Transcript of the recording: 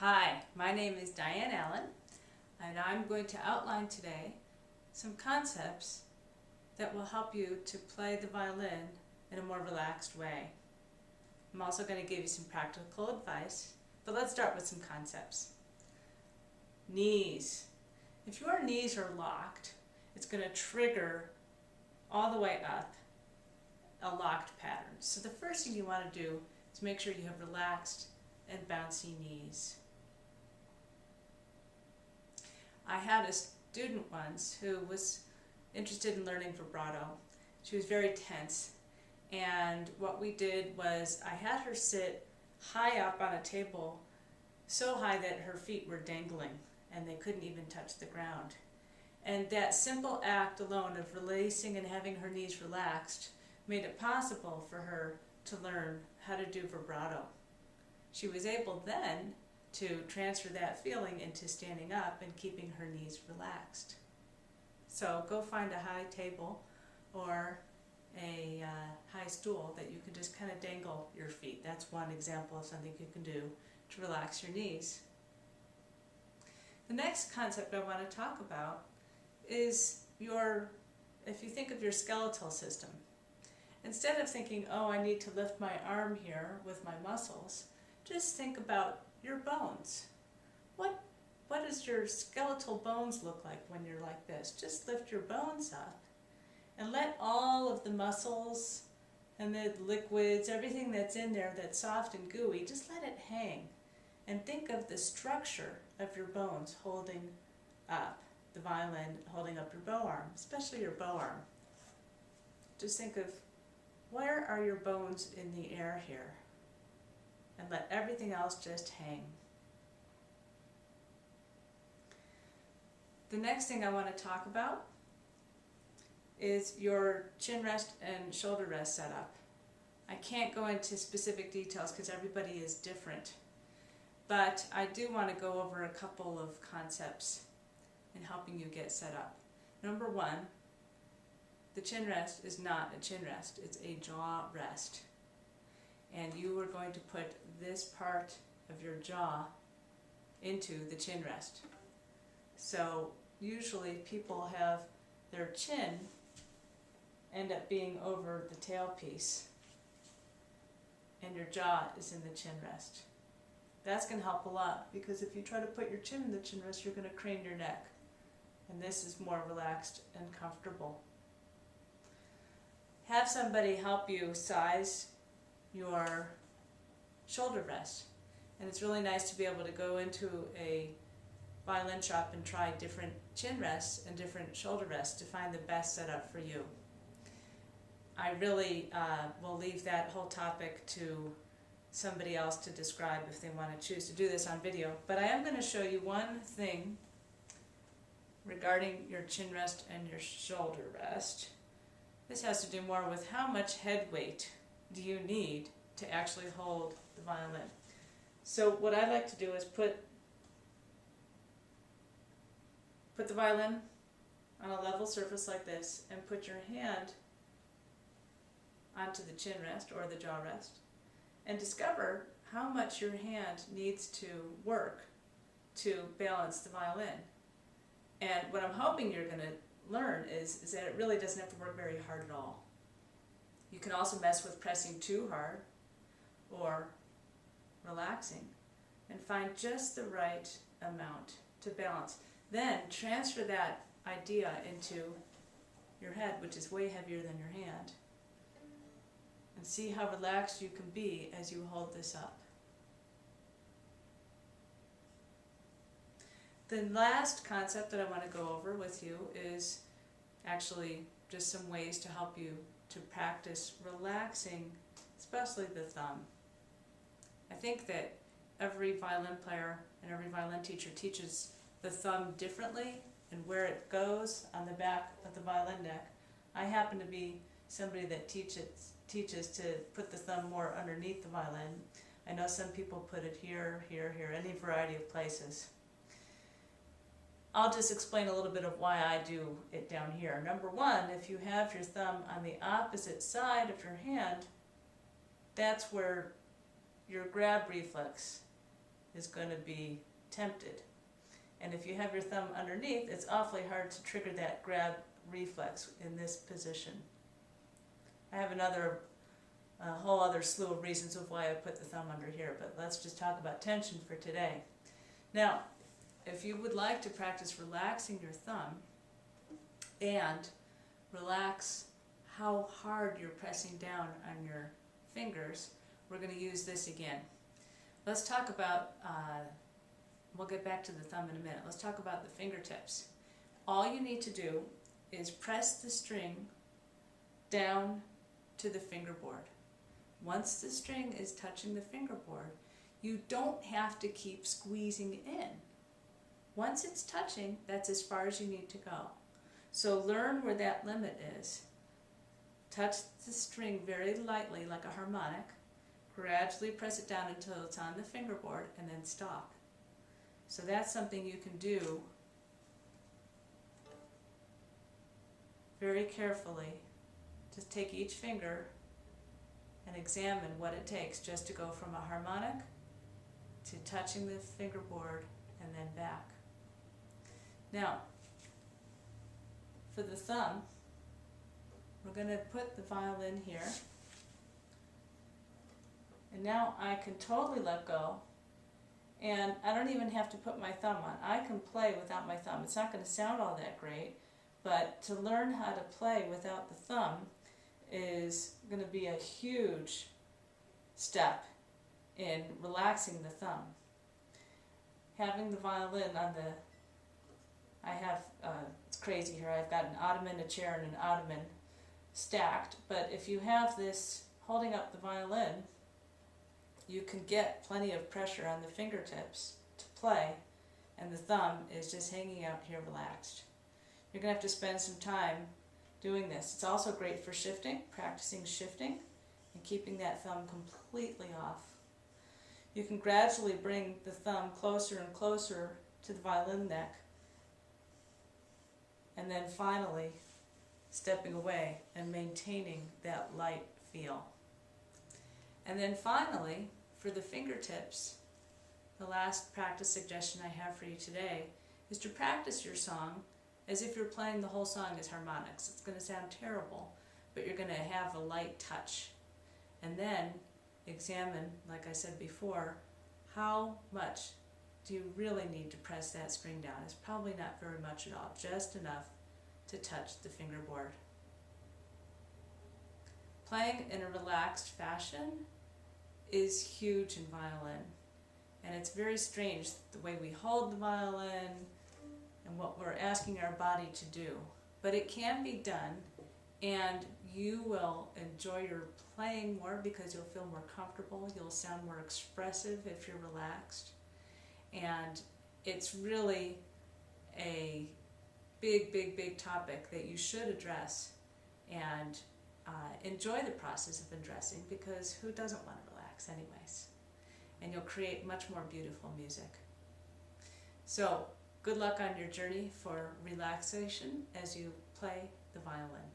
Hi, my name is Diane Allen, and I'm going to outline today some concepts that will help you to play the violin in a more relaxed way. I'm also going to give you some practical advice, but let's start with some concepts. Knees. If your knees are locked, it's going to trigger all the way up a locked pattern. So the first thing you want to do is make sure you have relaxed and bouncy knees. I had a student once who was interested in learning vibrato. She was very tense, and what we did was I had her sit high up on a table, so high that her feet were dangling and they couldn't even touch the ground. And that simple act alone of releasing and having her knees relaxed made it possible for her to learn how to do vibrato. She was able then to transfer that feeling into standing up and keeping her knees relaxed. So go find a high table or a high stool that you can just kind of dangle your feet. That's one example of something you can do to relax your knees. The next concept I want to talk about is if you think of your skeletal system. Instead of thinking, oh, I need to lift my arm here with my muscles, just think about your bones. What does your skeletal bones look like when you're like this? Just lift your bones up and let all of the muscles and the liquids, everything that's in there that's soft and gooey, just let it hang. And think of the structure of your bones holding up the violin, holding up your bow arm, especially your bow arm. Just think of where are your bones in the air here? And let everything else just hang. The next thing I want to talk about is your chin rest and shoulder rest setup. I can't go into specific details because everybody is different, but I do want to go over a couple of concepts in helping you get set up. Number one, the chin rest is not a chin rest, it's a jaw rest. And you are going to put this part of your jaw into the chin rest. So usually people have their chin end up being over the tailpiece and your jaw is in the chin rest. That's going to help a lot, because if you try to put your chin in the chin rest, you're going to crane your neck, and this is more relaxed and comfortable. Have somebody help you size your shoulder rest, and it's really nice to be able to go into a violin shop and try different chin rests and different shoulder rests to find the best setup for you. I really will leave that whole topic to somebody else to describe if they want to choose to do this on video, but I am going to show you one thing regarding your chin rest and your shoulder rest. This has to do more with how much head weight do you need to actually hold the violin. So what I like to do is put the violin on a level surface like this and put your hand onto the chin rest or the jaw rest and discover how much your hand needs to work to balance the violin. And what I'm hoping you're going to learn is that it really doesn't have to work very hard at all. You can also mess with pressing too hard or relaxing and find just the right amount to balance. Then transfer that idea into your head, which is way heavier than your hand, and see how relaxed you can be as you hold this up. The last concept that I want to go over with you is actually just some ways to help you to practice relaxing, especially the thumb. I think that every violin player and every violin teacher teaches the thumb differently and where it goes on the back of the violin neck. I happen to be somebody that teaches to put the thumb more underneath the violin. I know some people put it here, here, here, any variety of places. I'll just explain a little bit of why I do it down here. Number one, if you have your thumb on the opposite side of your hand, that's where your grab reflex is going to be tempted. And if you have your thumb underneath, it's awfully hard to trigger that grab reflex in this position. I have a whole other slew of reasons of why I put the thumb under here, but let's just talk about tension for today. Now, if you would like to practice relaxing your thumb and relax how hard you're pressing down on your fingers, we're going to use this again. Let's talk about, we'll get back to the thumb in a minute. Let's talk about the fingertips. All you need to do is press the string down to the fingerboard. Once the string is touching the fingerboard, you don't have to keep squeezing in. Once it's touching, that's as far as you need to go. So learn where that limit is. Touch the string very lightly like a harmonic. Gradually press it down until it's on the fingerboard and then stop. So that's something you can do very carefully. Just take each finger and examine what it takes just to go from a harmonic to touching the fingerboard and then back. Now, for the thumb, we're going to put the violin here. And now I can totally let go, and I don't even have to put my thumb on. I can play without my thumb. It's not going to sound all that great, but to learn how to play without the thumb is going to be a huge step in relaxing the thumb. Having the violin on the, it's crazy here, I've got an ottoman, a chair, and an ottoman stacked, but if you have this holding up the violin, you can get plenty of pressure on the fingertips to play, and the thumb is just hanging out here relaxed. You're going to have to spend some time doing this. It's also great for shifting, practicing shifting, and keeping that thumb completely off. You can gradually bring the thumb closer and closer to the violin neck, and then finally stepping away and maintaining that light feel. And then finally, for the fingertips, the last practice suggestion I have for you today is to practice your song as if you're playing the whole song as harmonics. It's going to sound terrible, but you're going to have a light touch. And then examine, like I said before, how much do you really need to press that string down? It's probably not very much at all, just enough to touch the fingerboard. Playing in a relaxed fashion is huge in violin, and it's very strange the way we hold the violin and what we're asking our body to do, but it can be done, and you will enjoy your playing more because you'll feel more comfortable, you'll sound more expressive if you're relaxed, and it's really a big topic that you should address and enjoy the process of addressing, because who doesn't want to relax anyways? And you'll create much more beautiful music. So good luck on your journey for relaxation as you play the violin.